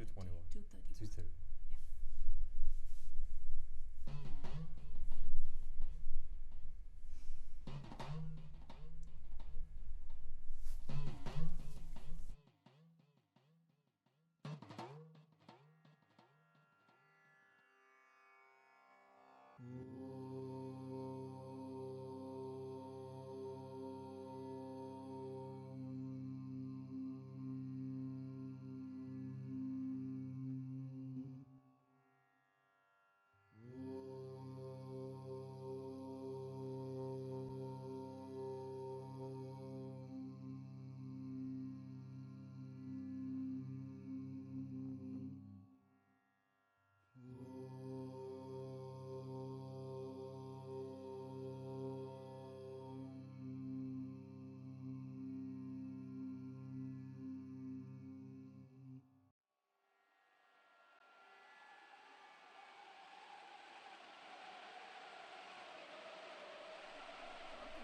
221. 231. 230.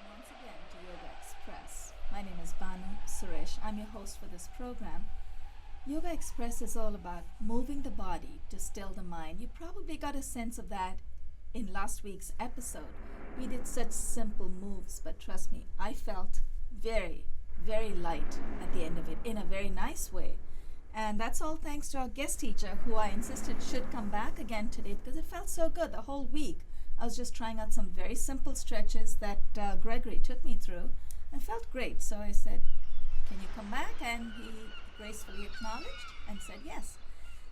Once again to Yogaxpress. My name is Banu Suresh. I'm your host for this program. Yogaxpress is all about moving the body to still the mind. You probably got a sense of that in last week's episode. We did such simple moves, but trust me, I felt very, very light at the end of it in a very nice way. And that's all thanks to our guest teacher, who I insisted should come back again today because it felt so good the whole week. I was just trying out some very simple stretches that Gregory took me through and felt great. So I said, can you come back? And he gracefully acknowledged and said yes.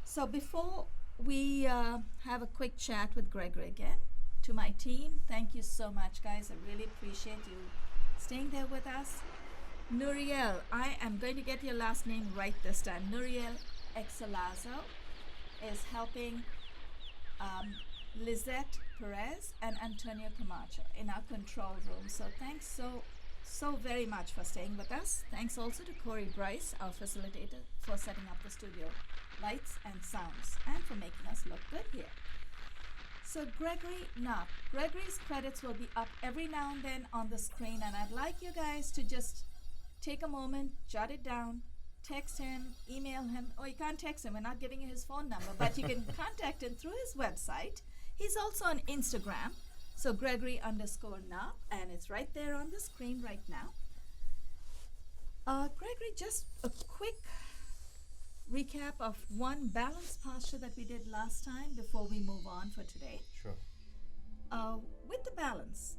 So before we have a quick chat with Gregory again, to my team, thank you so much, guys. I really appreciate you staying there with us. Nuriel, I am going to get your last name right this time. Nuriel Exalazo is helping Lizette Perez and Antonio Camacho in our control room. So thanks so very much for staying with us. Thanks also to Corey Bryce, our facilitator, for setting up the studio lights and sounds and for making us look good here. So Gregory Knopp. Gregory's credits will be up every now and then on the screen, and I'd like you guys to just take a moment, jot it down, text him, email him. Oh, you can't text him. We're not giving you his phone number, but you can contact him through his website. He's also on Instagram, so Gregory_Knopp, and it's right there on the screen right now. Gregory, just a quick recap of one balance posture that we did last time before we move on for today. Sure. With the balance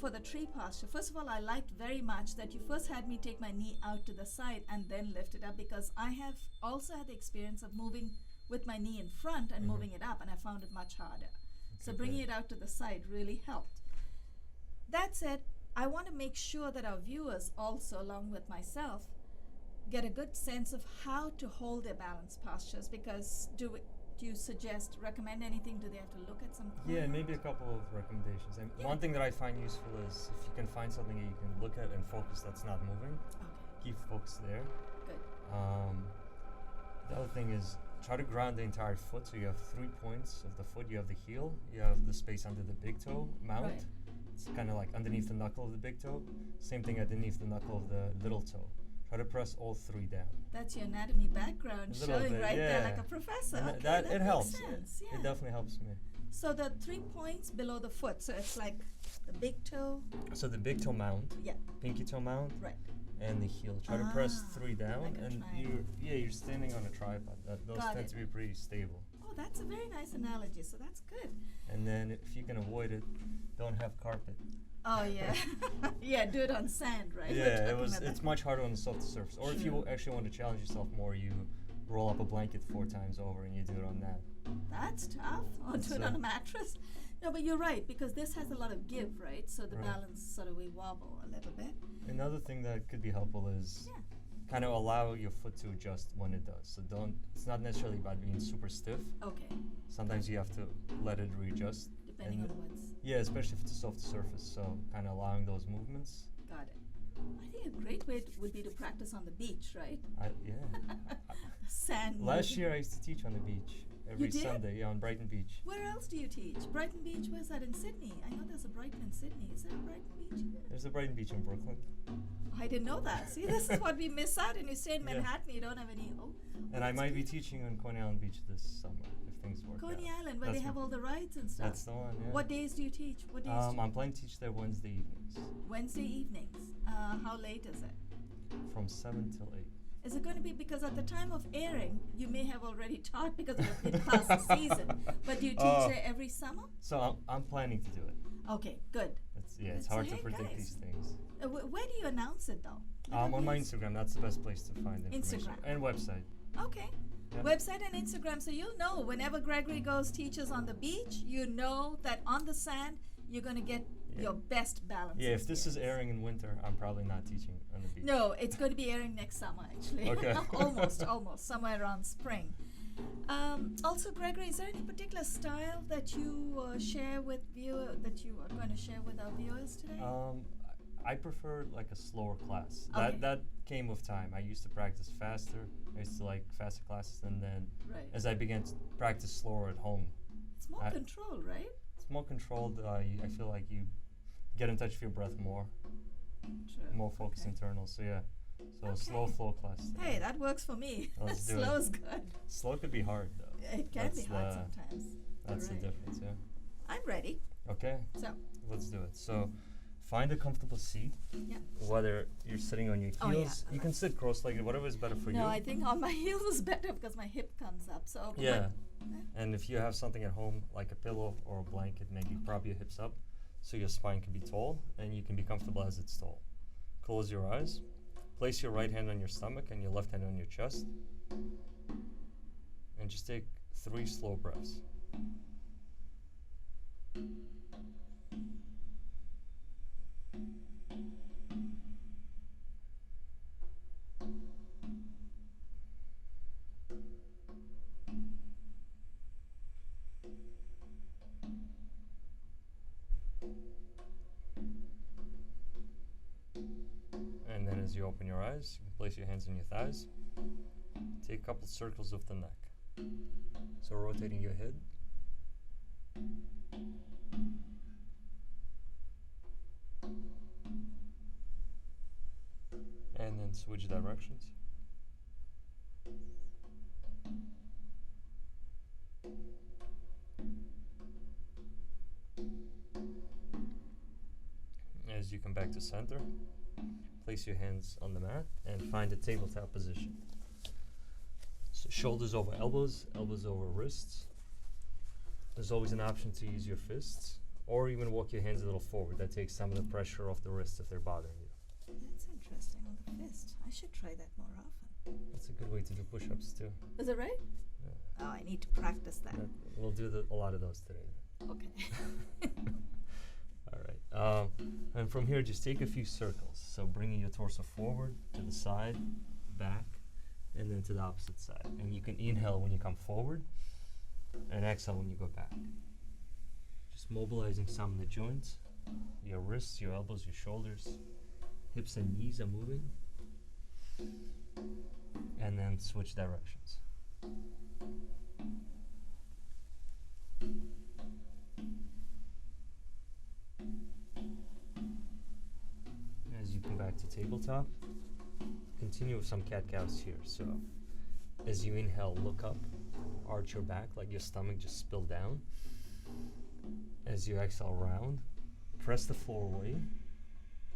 for the tree posture, first of all, I liked very much that you first had me take my knee out to the side and then lift it up, because I have also had the experience of moving with my knee in front and moving it up, and I found it much harder. So bringing it out to the side really helped. That said, I want to make sure that our viewers also, along with myself, get a good sense of how to hold their balanced postures, because do you recommend anything? Do they have to look at some Yeah, maybe a couple of recommendations. And one thing that I find useful is if you can find something that you can look at and focus that's not moving, keep focus there. Good. The other thing is try to ground the entire foot. So you have 3 points of the foot. You have the heel, you have the space under the big toe mount. Right. It's kind of like underneath the knuckle of the big toe. Same thing underneath the knuckle of the little toe. Try to press all 3 down. That's your anatomy background showing bit, right there like a professor. And Okay, that it it helps. makes sense. It definitely helps me. So the 3 points below the foot, so it's like the big toe. So the big toe mount, Yeah, pinky toe mount, right. and the heel. Try to press 3 down, like a and triangle. you're standing on a tripod. Those Got tend it. to be pretty stable. Oh, that's a very nice analogy. So that's good. And then if you can avoid it, don't have carpet. Oh yeah, yeah. Do it on sand, right? We're Yeah, talking about it's that. much harder on the soft surface. Or if you actually want to challenge yourself more, you roll up a blanket 4 times over and you do it on that. That's tough. Or do it on a mattress. No, but you're right, because this has a lot of give, right? So the Right. balance sort of we wobble a little bit. Another thing that could be helpful is Yeah. kind of allow your foot to adjust when it does. So it's not necessarily about being super stiff. Okay. Sometimes you have to let it readjust. Depending on what's. Yeah, especially if it's a soft surface. So kind of allowing those movements. Got it. I think a great way would be to practice on the beach, right? Yeah. Sand. Last year I used to teach on the beach, every did? Sunday, on Brighton Beach. Where else do you teach? Brighton Beach, where's that in Sydney? I know there's a Brighton in Sydney. Is there a Brighton Beach here? There's a Brighton Beach in Brooklyn. I didn't know that. See, this is what we miss out. And you stay in Yeah. Manhattan, you don't have any. And I that's might be beautiful. teaching on Coney Island Beach this summer if things work out. Coney Island, where That's they have all the rides and stuff. That's the one, yeah. What days do you teach? What days? do you I'm planning to teach there Wednesday evenings Wednesday evenings. How late is it? from 7 till 8. Is it going to be because at the time of airing, you may have already taught because you've been past the season, but do you teach there every summer? So I'm planning to do it. Okay, good. It's So hard to hey, predict guys. these things. Where do you announce it though? Like On my these- Instagram, that's the best place to find information. Instagram. And website. Okay. Yeah. Website and Instagram, so you'll know whenever Gregory goes teaches on the beach, you know that on the sand you're going to get Yeah. your best balance. Yeah, if this is experience. airing in winter, I'm probably not teaching on the beach. No, it's going to be airing next summer actually. Okay. almost, somewhere around spring. Also, Gregory, is there any particular style that you share with that you are going to share with our viewers today? I prefer like a slower class. Okay. That came with time. I used to practice faster. I used to like faster classes, and then Right. as I began to practice slower at home, It's more I- control, right? it's more controlled. I feel like you get in touch with your breath more, True. more focused Okay. internal. So yeah, so a slow Okay. flow class. today. Hey, that works for me. Let's do Slow it. is good. Slow could be hard though. It can That's be hard the- sometimes. That's Right. the difference. Yeah. I'm ready. Okay, So, let's do it. So find a comfortable seat. yeah. Whether you're sitting on your Oh, yeah, heels, I you can like sit cross-legged, whatever is better for No, you. I think on my heels is better because my hip comes up. So Yeah. but- And if you have something at home, like a pillow or a blanket, maybe prop your hips up so your spine can be tall and you can be comfortable as it's tall. Close your eyes. Place your right hand on your stomach and your left hand on your chest. And just take 3 slow breaths. And then as you open your eyes, you can place your hands on your thighs. Take a couple circles of the neck. So rotating your head. And then switch directions. As you come back to center, place your hands on the mat and find a tabletop position. So shoulders over elbows, elbows over wrists. There's always an option to use your fists or even walk your hands a little forward. That takes some of the pressure off the wrists if they're bothering you. That's interesting on the fist. I should try that more often. That's a good way to do push-ups too. Is it right? Yeah. Oh, I need to practice that. We'll do a lot of those today. Okay. All right. And from here, just take a few circles. So bringing your torso forward, to the side, back, and then to the opposite side. And you can inhale when you come forward and exhale when you go back. Just mobilizing some of the joints, your wrists, your elbows, your shoulders, hips and knees are moving. And then switch directions. As you come back to tabletop, continue with some cat-cows here. So as you inhale, look up, arch your back like your stomach just spilled down. As you exhale, round, press the floor away,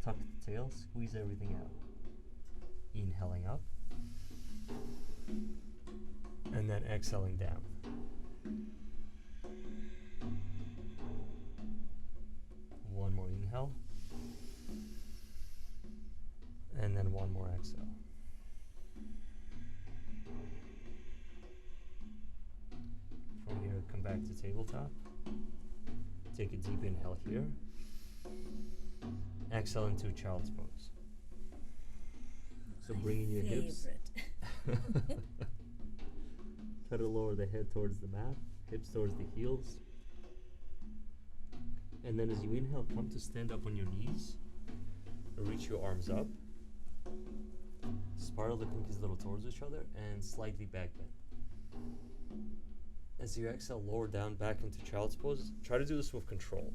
tuck the tail, squeeze everything out. Inhaling up, and then exhaling down. One more inhale, and then one more exhale. From here, come back to tabletop. Take a deep inhale here. Exhale into child's pose. So bringing your hips. Try to lower the head towards the mat, hips towards the heels. And then as you inhale, come to stand up on your knees. Reach your arms up. Spiral the pinkies a little towards each other and slightly back bend. As you exhale, lower down back into child's pose. Try to do this with control.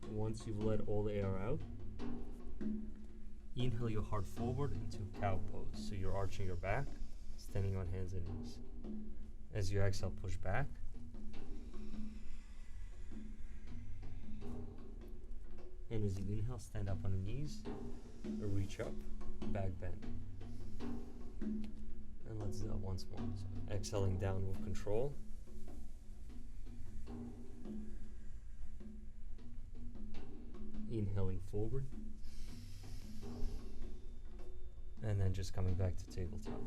Once you've let all the air out, inhale your heart forward into cow pose. So you're arching your back, standing on hands and knees. As you exhale, push back. And as you inhale, stand up on the knees, or reach up, back bend. And let's do that once more. So exhaling down with control. Inhaling forward. And then just coming back to tabletop.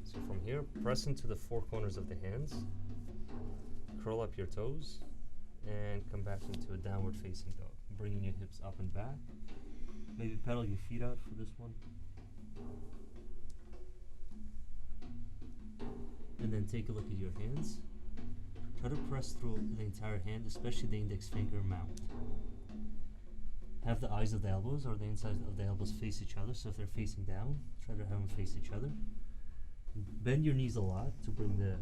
So from here, press into the four corners of the hands. Curl up your toes. And come back into a downward facing dog. Bringing your hips up and back. Maybe pedal your feet out for this one. And then take a look at your hands. Try to press through the entire hand, especially the index finger mount. Have the eyes of the elbows or the inside of the elbows face each other. So if they're facing down, try to have them face each other. Bend your knees a lot to bring the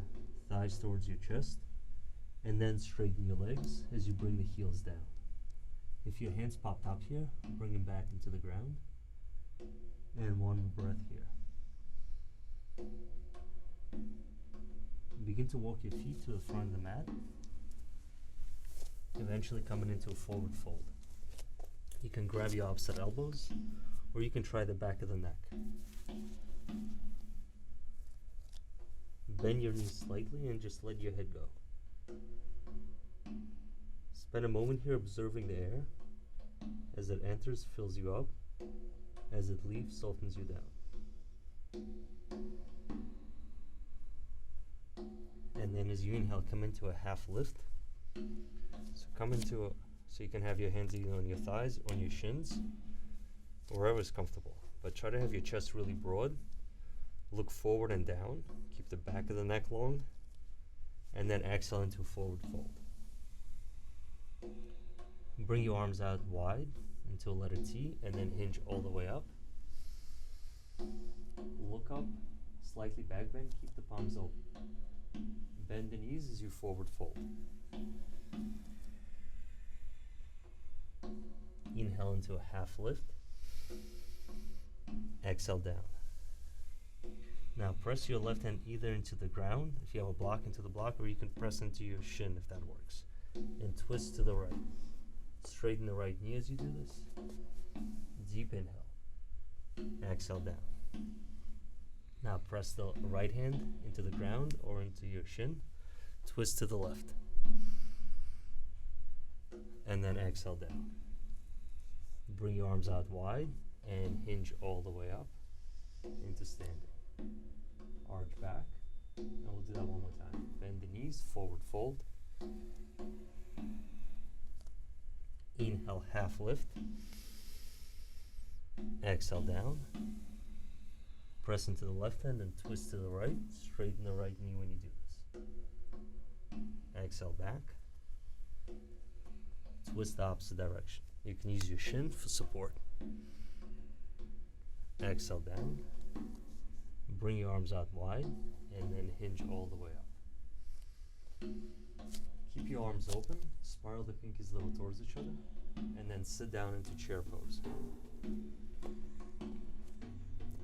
thighs towards your chest. And then straighten your legs as you bring the heels down. If your hands popped up here, bring them back into the ground. And one breath here. Begin to walk your feet to the front of the mat. Eventually coming into a forward fold. You can grab your opposite elbows, or you can try the back of the neck. Bend your knees slightly and just let your head go. Spend a moment here observing the air. As it enters, fills you up. As it leaves, softens you down. And then as you inhale, come into a half lift. So you can have your hands either on your thighs or on your shins, wherever is comfortable. But try to have your chest really broad. Look forward and down. Keep the back of the neck long. And then exhale into a forward fold. Bring your arms out wide into a letter T and then hinge all the way up. Look up, slightly back bend, keep the palms open. Bend the knees as you forward fold. Inhale into a half lift. Exhale down. Now press your left hand either into the ground, if you have a block, into the block, or you can press into your shin if that works. And twist to the right. Straighten the right knee as you do this. Deep inhale. Exhale down. Now press the right hand into the ground or into your shin. Twist to the left. And then exhale down. Bring your arms out wide and hinge all the way up into standing. Arch back. And we'll do that one more time. Bend the knees, forward fold. Inhale, half lift. Exhale down. Press into the left hand and twist to the right. Straighten the right knee when you do this. Exhale back. Twist the opposite direction. You can use your shin for support. Exhale down. Bring your arms out wide and then hinge all the way up. Keep your arms open. Spiral the pinkies a little towards each other. And then sit down into chair pose.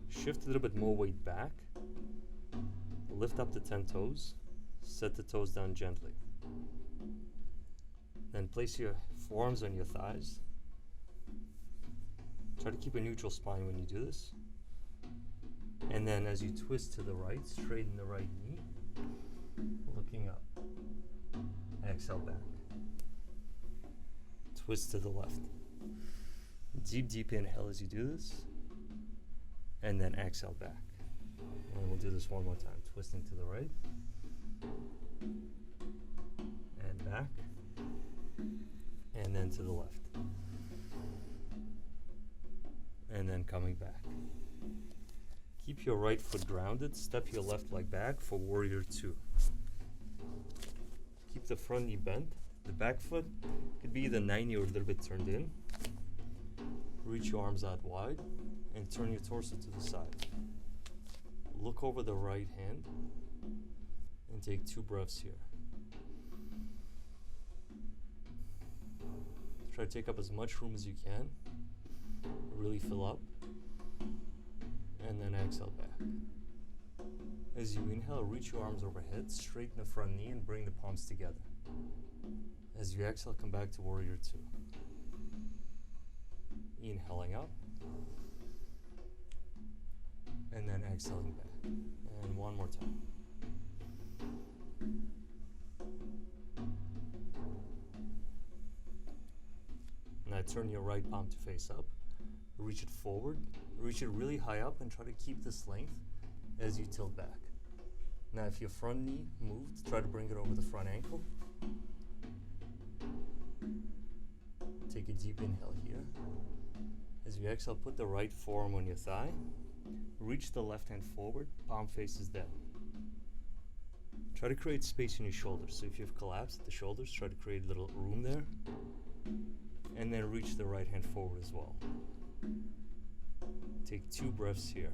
Shift a little bit more weight back. Lift up the 10 toes. Set the toes down gently. Then place your forearms on your thighs. Try to keep a neutral spine when you do this. And then as you twist to the right, straighten the right knee. Looking up. Exhale back. Twist to the left. Deep inhale as you do this. And then exhale back. And we'll do this one more time. Twisting to the right. And back. And then to the left. And then coming back. Keep your right foot grounded. Step your left leg back for warrior 2. Keep the front knee bent. The back foot could be either 90 or a little bit turned in. Reach your arms out wide and turn your torso to the side. Look over the right hand and take 2 breaths here. Try to take up as much room as you can. Really fill up. And then exhale back. As you inhale, reach your arms overhead, straighten the front knee and bring the palms together. As you exhale, come back to Warrior 2. Inhaling up. And then exhaling back. And one more time. Now turn your right palm to face up. Reach it forward. Reach it really high up and try to keep this length as you tilt back. Now if your front knee moved, try to bring it over the front ankle. Take a deep inhale here. As you exhale, put the right forearm on your thigh. Reach the left hand forward, palm faces down. Try to create space in your shoulders. So if you've collapsed at the shoulders, try to create a little room there. And then reach the right hand forward as well. Take 2 breaths here.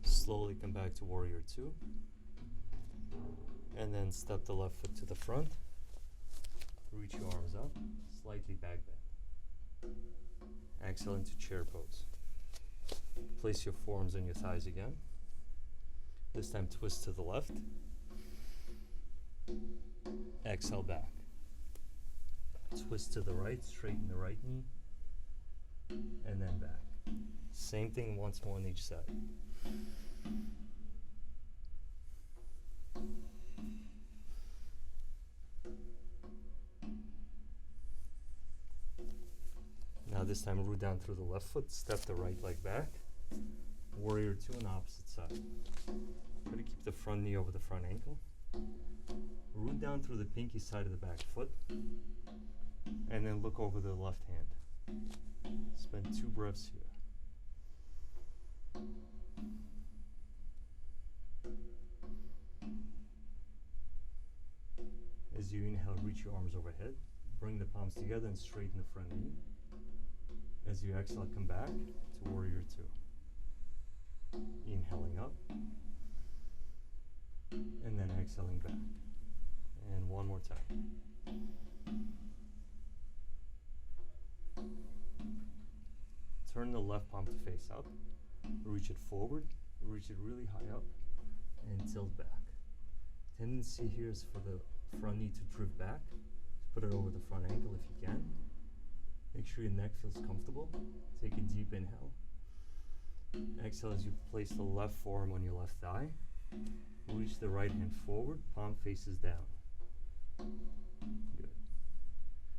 Slowly come back to Warrior 2. And then step the left foot to the front. Reach your arms up, slightly back bend. Exhale into chair pose. Place your forearms on your thighs again. This time twist to the left. Exhale back. Twist to the right, straighten the right knee, and then back. Same thing once more on each side. Now this time root down through the left foot, step the right leg back. Warrior 2 on the opposite side. Try to keep the front knee over the front ankle. Root down through the pinky side of the back foot. And then look over the left hand. Spend 2 breaths here. As you inhale, reach your arms overhead. Bring the palms together and straighten the front knee. As you exhale, come back to Warrior 2. Inhaling up. And then exhaling back. And one more time. Turn the left palm to face up. Reach it forward. Reach it really high up. And tilt back. Tendency here is for the front knee to drift back. Put it over the front ankle if you can. Make sure your neck feels comfortable. Take a deep inhale. Exhale as you place the left forearm on your left thigh. Reach the right hand forward, palm faces down. Good.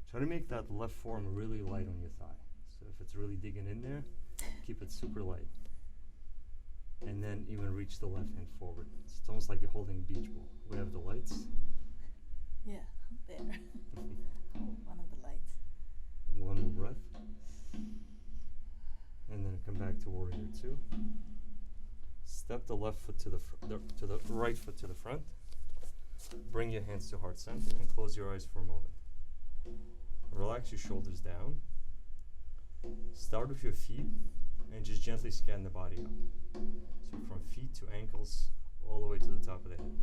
Try to make that left forearm really light on your thigh. So if it's really digging in there, keep it super light. And then even reach the left hand forward. It's almost like you're holding a beach ball. We have the lights. Yeah, there. Oh, one of the lights. One more breath. And then come back to Warrior 2. Step the left foot to the right foot to the front. Bring your hands to heart center and close your eyes for a moment. Relax your shoulders down. Start with your feet and just gently scan the body up. So from feet to ankles, all the way to the top of the head.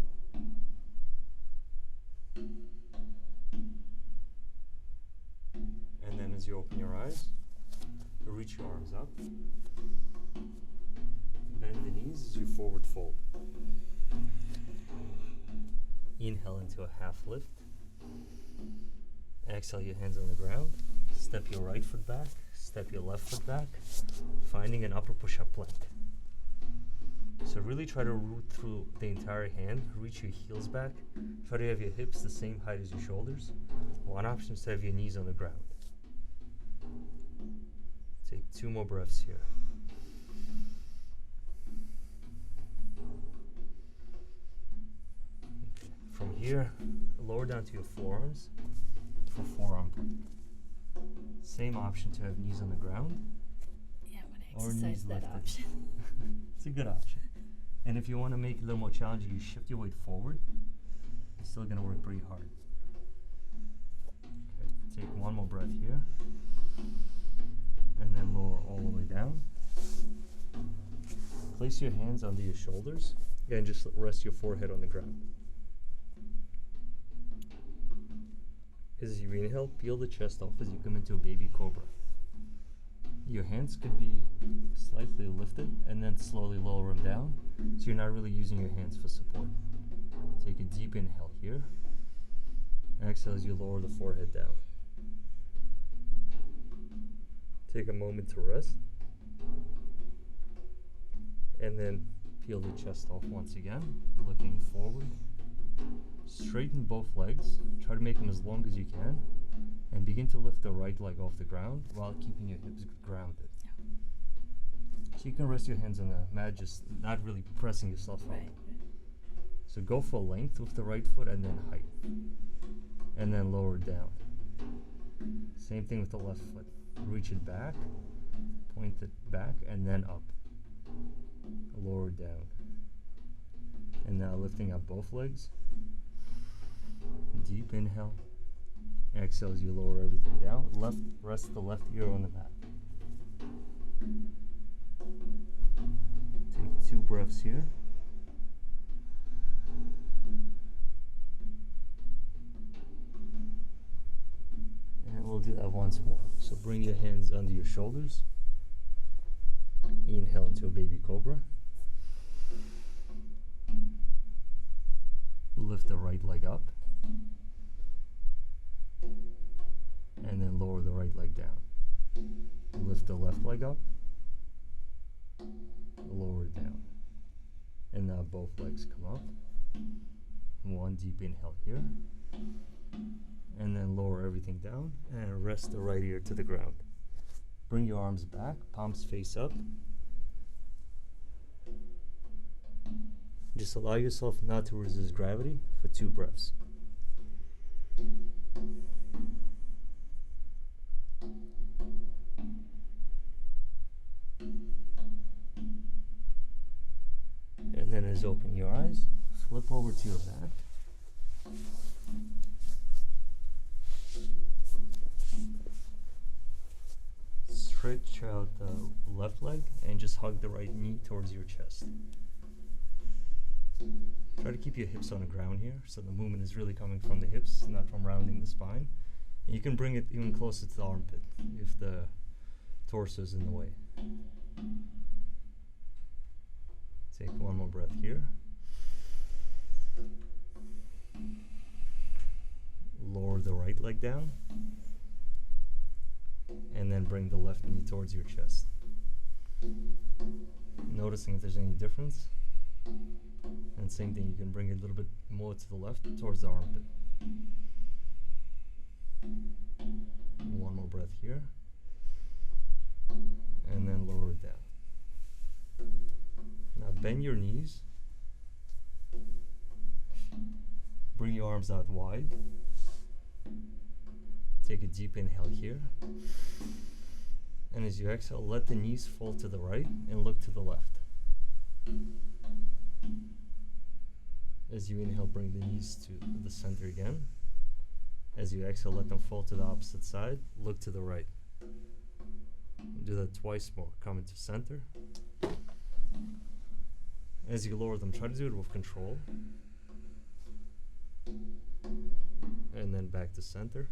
And then as you open your eyes, reach your arms up. Bend the knees as you forward fold. Inhale into a half lift. Exhale your hands on the ground. Step your right foot back. Step your left foot back. Finding an upper push-up plank. So really try to root through the entire hand. Reach your heels back. Try to have your hips the same height as your shoulders. One option is to have your knees on the ground. Take 2 more breaths here. Okay. From here, lower down to your forearms for forearm plank. Same option to have knees on the ground. Yeah, I'm Or going to knees exercise that lifted. option. It's a good option. And if you want to make it a little more challenging, you shift your weight forward. You're still going to work pretty hard. Okay. breath here. And then lower all the way down. Place your hands under your shoulders and just rest your forehead on the ground. As you inhale, peel the chest off as you come into a baby cobra. Your hands could be slightly lifted and then slowly lower them down, so you're not really using your hands for support. Take a deep inhale here. Exhale as you lower the forehead down. Take a moment to rest. And then peel the chest off once again, looking forward. Straighten both legs. Try to make them as long as you can. And begin to lift the right leg off the ground while keeping your hips grounded. So you can rest your hands on the mat, just not really pressing yourself up. So go for length with the right foot and then height. And then lower down. Same thing with the left foot. Reach it back, point it back, and then up. Lower down. And now lifting up both legs. Deep inhale. Exhale as you lower everything down. Rest the left ear on the mat. Take 2 breaths here. And we'll do that once more. So bring your hands under your shoulders. Inhale into a baby cobra. Lift the right leg up. And then lower the right leg down. Lift the left leg up. Lower it down. And now both legs come up. 1 deep inhale here. And then lower everything down and rest the right ear to the ground. Bring your arms back, palms face up. Just allow yourself not to resist gravity for 2 breaths. And then as open your eyes, flip over to your back. Stretch out the left leg and just hug the right knee towards your chest. Try to keep your hips on the ground here, so the movement is really coming from the hips, not from rounding the spine. And you can bring it even closer to the armpit if the torso is in the way. Take 1 more breath here. Lower the right leg down. And then bring the left knee towards your chest. Noticing if there's any difference. And same thing, you can bring it a little bit more to the left, towards the armpit. 1 more breath here. And then lower it down. Now bend your knees. Bring your arms out wide. Take a deep inhale here. And as you exhale, let the knees fall to the right and look to the left. As you inhale, bring the knees to the center again. As you exhale, let them fall to the opposite side. Look to the right. Do that twice more. Come into center. As you lower them, try to do it with control. And then back to center.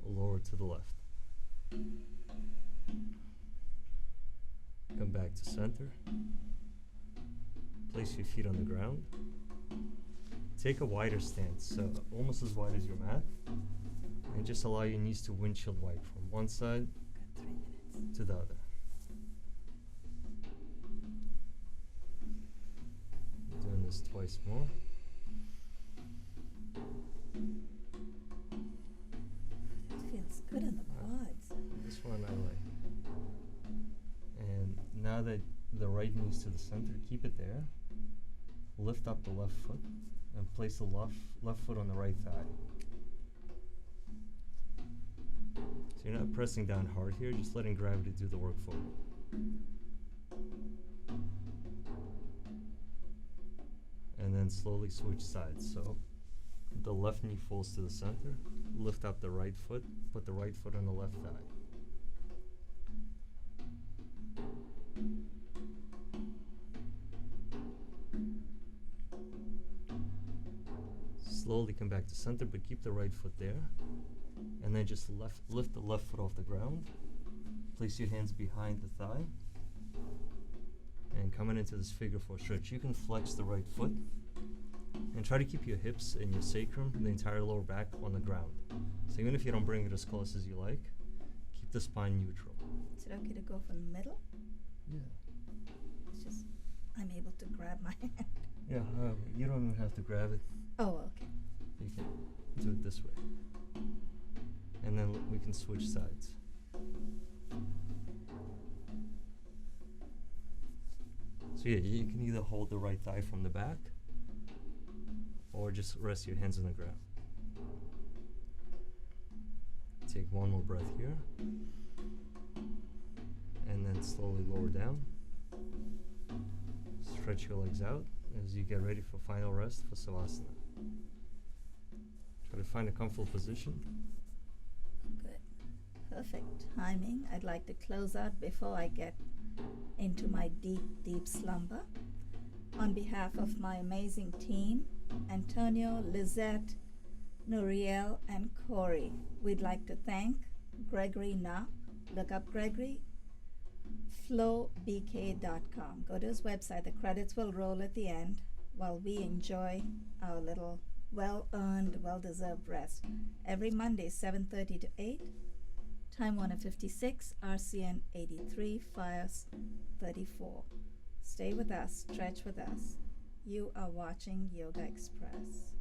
Lower to the left. Come back to center. Place your feet on the ground. Take a wider stance, so almost as wide as your mat. And just allow your knees to windshield wide from one side to the other. Doing this twice more. It feels good in the quads. This one I like. And now that the right knee's to the center, keep it there. Lift up the left foot and place the left foot on the right thigh. So you're not pressing down hard here, just letting gravity do the work for you. And then slowly switch sides. So The left knee falls to the center. Lift up the right foot. Put the right foot on the left thigh. Slowly come back to center, but keep the right foot there. And then just lift the left foot off the ground. Place your hands behind the thigh. And coming into this figure four stretch, you can flex the right foot. And try to keep your hips and your sacrum, the entire lower back, on the ground. So even if you don't bring it as close as you like, keep the spine neutral. Is it okay to go from the middle? Yeah. It's just, I'm able to grab my hand. Yeah, you don't even have to grab it. Oh, okay. You can do it this way. And then we can switch sides. So yeah, you can either hold the right thigh from the back or just rest your hands on the ground. Take one more breath here. And then slowly lower down. Stretch your legs out as you get ready for final rest for Savasana. Try to find a comfortable position. Good. Perfect timing. I'd like to close out before I get into my deep, deep slumber. On behalf of my amazing team, Antonio, Lizette, Nuriel, and Corey, we'd like to thank Gregory Knopp. Look up Gregory, flowbk.com. Go to his website. The credits will roll at the end while we enjoy our little well-earned, well-deserved rest. Every Monday, 7:30 to 8, Time Warner 56, RCN 83, Fios 34. Stay with us, stretch with us. You are watching Yoga Express.